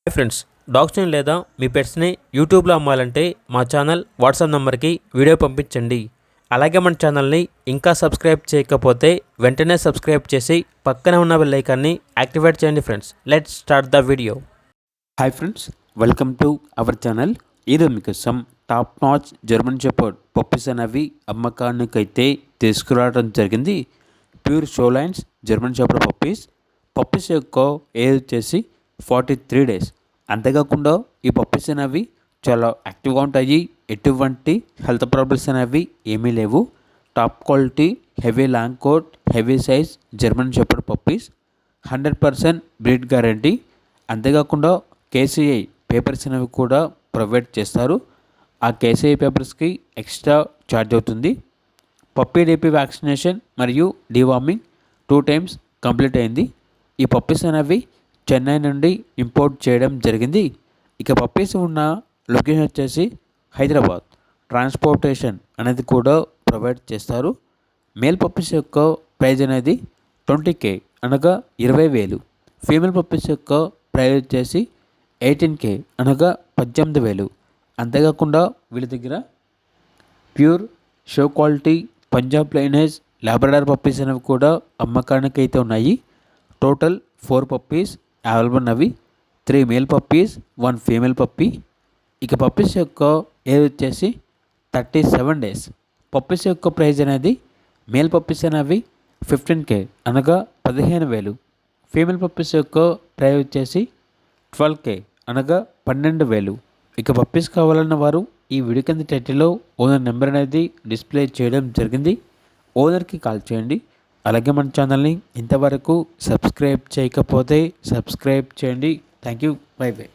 Hi friends, డాగ్స్ని లేదా మీ పెట్స్ని యూట్యూబ్లో అమ్మాలంటే మా ఛానల్ వాట్సాప్ నెంబర్కి వీడియో పంపించండి. అలాగే మన ఛానల్ని ఇంకా సబ్స్క్రైబ్ చేయకపోతే వెంటనే సబ్స్క్రైబ్ చేసి పక్కనే ఉన్న బెల్ ఐకాన్ని యాక్టివేట్ చేయండి. Friends, let's start the video. Hi friends, welcome to our channel. ఈరోజు మీకోసం top notch German shepherd puppies అనేవి అమ్మకానికైతే తీసుకురావడం జరిగింది. Pure show lines German shepherd puppies యొక్క ఏజ్ వచ్చేసి 43 days. అంతేకాకుండా ఈ పప్పీస్ అనేవి చాలా యాక్టివ్గా ఉంటాయి. ఎటువంటి హెల్త్ ప్రాబ్లమ్స్ అనేవి ఏమీ లేవు. Top quality heavy long coat heavy size German shepherd puppies, 100% breed guarantee. అంతేకాకుండా కేసీఐ పేపర్స్ అనేవి కూడా ప్రొవైడ్ చేస్తారు. ఆ కేసీఐ పేపర్స్కి ఎక్స్ట్రా ఛార్జ్ అవుతుంది. పప్పీ డీపీ వ్యాక్సినేషన్ మరియు డీవార్మింగ్ 2 times కంప్లీట్ అయింది. ఈ పప్పీస్ అనేవి చెన్నై నుండి ఇంపోర్ట్ చేయడం జరిగింది. ఇక పప్పీస్ ఉన్న లొకేషన్ వచ్చేసి హైదరాబాద్. ట్రాన్స్పోర్టేషన్ అనేది కూడా ప్రొవైడ్ చేస్తారు. మేల్ పప్పీస్ యొక్క ప్రైజ్ అనేది 20K అనగా 20,000. ఫీమేల్ పప్పీస్ యొక్క ప్రైజ్ వచ్చేసి 18K అనగా 18,000. అంతేకాకుండా వీళ్ళ దగ్గర pure show quality Punjab lineage Labrador puppies అనేవి కూడా అమ్మకానికి అయితే ఉన్నాయి. టోటల్ 4 పప్పీస్ అవైలబుల్ ఉన్నవి. 3 మేల్ పప్పీస్ 1 ఫీమేల్ పప్పీ. ఇక పప్పీస్ యొక్క ఏజ్ వచ్చేసి 37 days. పప్పీస్ యొక్క ప్రైజ్ అనేది మేల్ పప్పీస్ అనేవి 15K అనగా 15,000. ఫీమేల్ పప్పీస్ యొక్క ప్రైజ్ వచ్చేసి 12K అనగా 12,000. ఇక పప్పీస్ కావాలన్న వారు ఈ వీడియో కింద టైటిల్లో ఓనర్ నెంబర్ అనేది డిస్ప్లే చేయడం జరిగింది. ఓనర్కి కాల్ చేయండి. అలాగే మన ఛానల్ని ఇంతవరకు సబ్స్క్రైబ్ చేయకపోతే సబ్స్క్రైబ్ చేయండి. Thank you. By by.